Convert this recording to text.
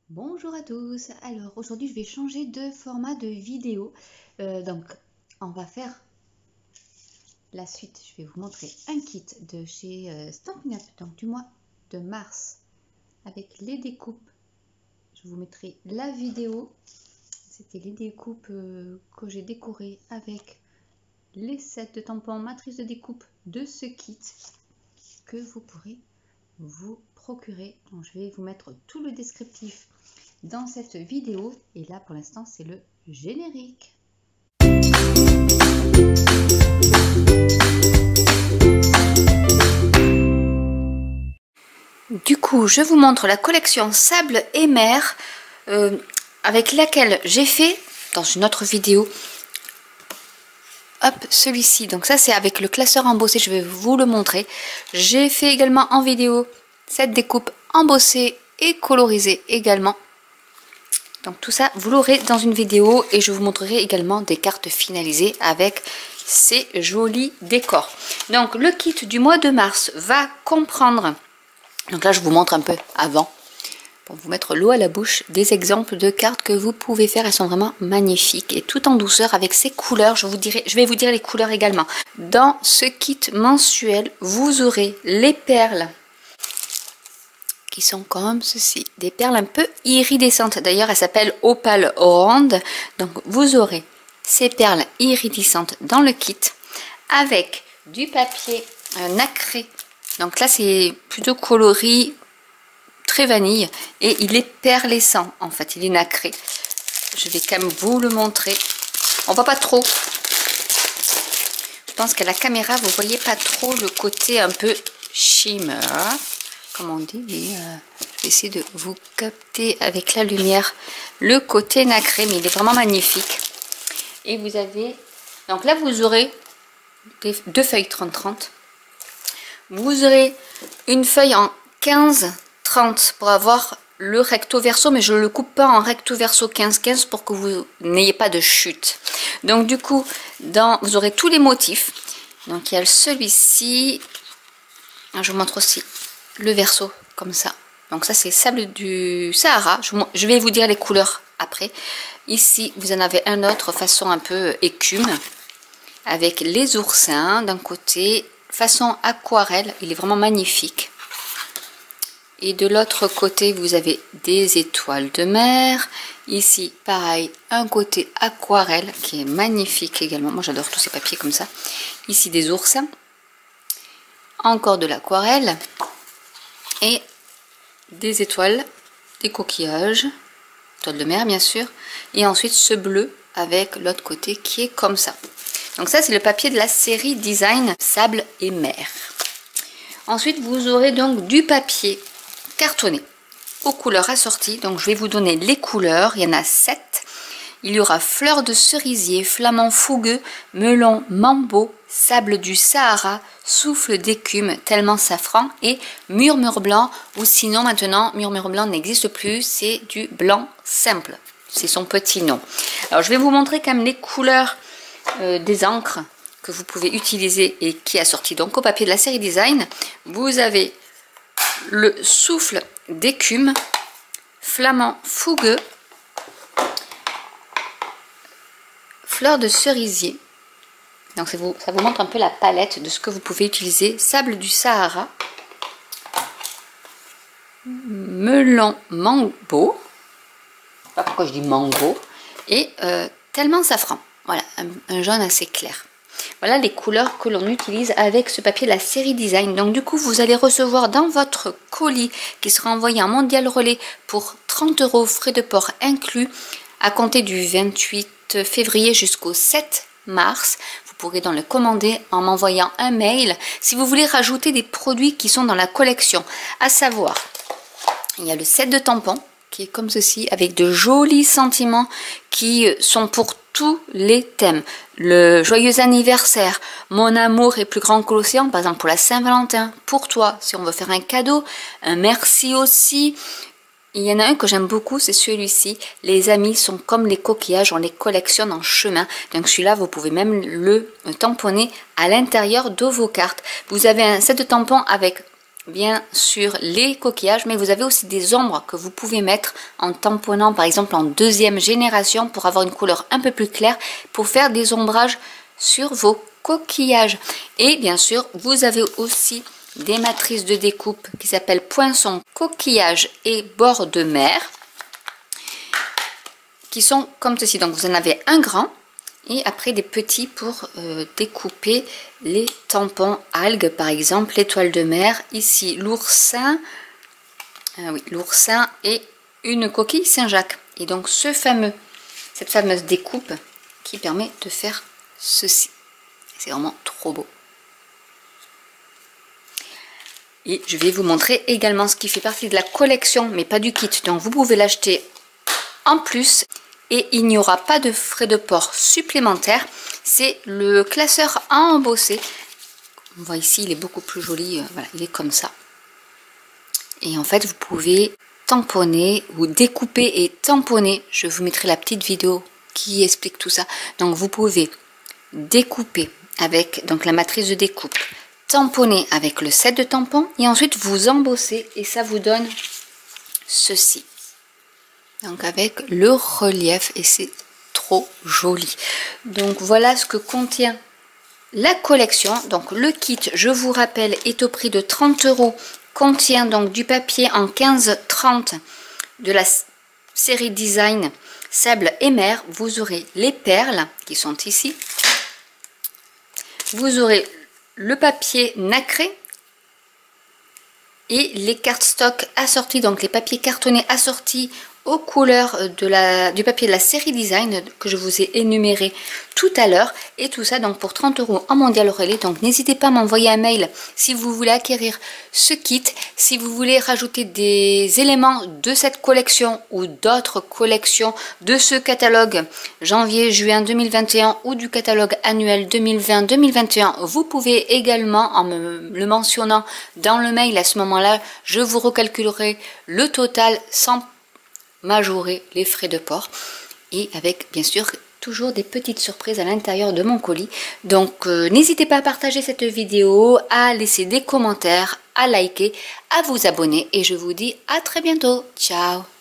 Bonjour à tous, alors aujourd'hui je vais changer de format de vidéo, donc on va faire la suite. Je vais vous montrer un kit de chez Stampin' Up, donc du mois de mars avec les découpes. Je vous mettrai la vidéo, c'était les découpes que j'ai décorées avec les sets de tampons matrice de découpe de ce kit que vous pourrez vous procurer. Donc je vais vous mettre tout le descriptif dans cette vidéo et là pour l'instant c'est le générique. Du coup je vous montre la collection Sable et Mer avec laquelle j'ai fait dans une autre vidéo celui-ci. Donc ça c'est avec le classeur embossé, je vais vous le montrer. J'ai fait également en vidéo cette découpe embossée et colorisée également. Donc tout ça, vous l'aurez dans une vidéo et je vous montrerai également des cartes finalisées avec ces jolis décors. Donc le kit du mois de mars va comprendre, donc là je vous montre un peu avant, pour vous mettre l'eau à la bouche, des exemples de cartes que vous pouvez faire. Elles sont vraiment magnifiques et tout en douceur avec ces couleurs. Je vais vous dire les couleurs également. Dans ce kit mensuel, vous aurez les perles qui sont comme ceci, des perles un peu iridescentes. D'ailleurs, elles s'appellent Opale Ronde. Donc, vous aurez ces perles iridescentes dans le kit avec du papier nacré. Donc là, c'est plutôt coloris, très vanille et il est perlescent. En fait, il est nacré. Je vais quand même vous le montrer. On voit pas trop. Je pense qu'à la caméra, vous voyez pas trop le côté un peu shimmer, comme on dit, mais je vais essayer de vous capter avec la lumière le côté nacré, mais il est vraiment magnifique. Et vous avez, donc là vous aurez deux feuilles 30-30, vous aurez une feuille en 15-30 pour avoir le recto verso, mais je ne le coupe pas en recto verso 15-15 pour que vous n'ayez pas de chute. Donc du coup, vous aurez tous les motifs. Donc il y a celui-ci, je vous montre aussi le verso comme ça. Donc ça c'est sable du Sahara. Je vais vous dire les couleurs après. Ici vous en avez un autre façon un peu écume avec les oursins d'un côté, façon aquarelle. Il est vraiment magnifique. Et de l'autre côté vous avez des étoiles de mer. Ici pareil, un côté aquarelle qui est magnifique également. Moi j'adore tous ces papiers comme ça. Ici des oursins, encore de l'aquarelle et des étoiles, des coquillages, étoiles de mer bien sûr, et ensuite ce bleu avec l'autre côté qui est comme ça. Donc ça c'est le papier de la série Design Sable et Mer. Ensuite vous aurez donc du papier cartonné aux couleurs assorties. Donc je vais vous donner les couleurs, il y en a 7. Il y aura fleur de cerisier, flamand fougueux, melon mambo, sable du Sahara, souffle d'écume, tellement safran et murmure blanc, ou sinon maintenant murmure blanc n'existe plus, c'est du blanc simple, c'est son petit nom. Alors je vais vous montrer quand même les couleurs des encres que vous pouvez utiliser et qui est assorti donc au papier de la série Design. Vous avez le souffle d'écume, flamand fougueux, fleur de cerisier. Donc ça vous montre un peu la palette de ce que vous pouvez utiliser. Sable du Sahara, melon mango, je sais pas pourquoi je dis mango, et tellement safran. Voilà, un jaune assez clair. Voilà les couleurs que l'on utilise avec ce papier de la série Design. Donc du coup, vous allez recevoir dans votre colis qui sera envoyé en Mondial Relais pour 30 € frais de port inclus à compter du 28 février jusqu'au 7 mars. Vous pourrez donc le commander en m'envoyant un mail si vous voulez rajouter des produits qui sont dans la collection. À savoir, il y a le set de tampons qui est comme ceci avec de jolis sentiments qui sont pour tous les thèmes. Le joyeux anniversaire, mon amour est plus grand que l'océan, par exemple pour la Saint-Valentin, pour toi, si on veut faire un cadeau, un merci aussi. Il y en a un que j'aime beaucoup, c'est celui-ci. Les amis sont comme les coquillages, on les collectionne en chemin. Donc celui-là, vous pouvez même le tamponner à l'intérieur de vos cartes. Vous avez un set de tampons avec bien sûr les coquillages, mais vous avez aussi des ombres que vous pouvez mettre en tamponnant par exemple en deuxième génération pour avoir une couleur un peu plus claire, pour faire des ombrages sur vos coquillages. Et bien sûr vous avez aussi des matrices de découpe qui s'appellent poinçon, coquillage et bord de mer, qui sont comme ceci. Donc vous en avez un grand et après des petits pour découper les tampons algues, par exemple l'étoile de mer, ici l'oursin, oui, l'oursin et une coquille Saint-Jacques. Et donc cette fameuse découpe qui permet de faire ceci. C'est vraiment trop beau. Et je vais vous montrer également ce qui fait partie de la collection, mais pas du kit. Donc vous pouvez l'acheter en plus. Et il n'y aura pas de frais de port supplémentaires. C'est le classeur à embosser. On voit ici, il est beaucoup plus joli. Voilà, il est comme ça. Et en fait, vous pouvez tamponner ou découper et tamponner. Je vous mettrai la petite vidéo qui explique tout ça. Donc, vous pouvez découper avec donc la matrice de découpe, tamponner avec le set de tampons et ensuite vous embosser et ça vous donne ceci. Donc avec le relief et c'est trop joli. Donc voilà ce que contient la collection. Donc le kit, je vous rappelle, est au prix de 30 €. Contient donc du papier en 15-30 de la série Design Sable et Mer. Vous aurez les perles qui sont ici. Vous aurez le papier nacré et les cardstock assortis, donc les papiers cartonnés assortis aux couleurs du papier de la série Design que je vous ai énuméré tout à l'heure, et tout ça donc pour 30 € en mondial relais. Donc n'hésitez pas à m'envoyer un mail si vous voulez acquérir ce kit, si vous voulez rajouter des éléments de cette collection ou d'autres collections de ce catalogue janvier-juin 2021 ou du catalogue annuel 2020-2021. Vous pouvez également, en me le mentionnant dans le mail, à ce moment-là je vous recalculerai le total sans majorer les frais de port, et avec bien sûr toujours des petites surprises à l'intérieur de mon colis. Donc n'hésitez pas à partager cette vidéo, à laisser des commentaires, à liker, à vous abonner, et je vous dis à très bientôt. Ciao.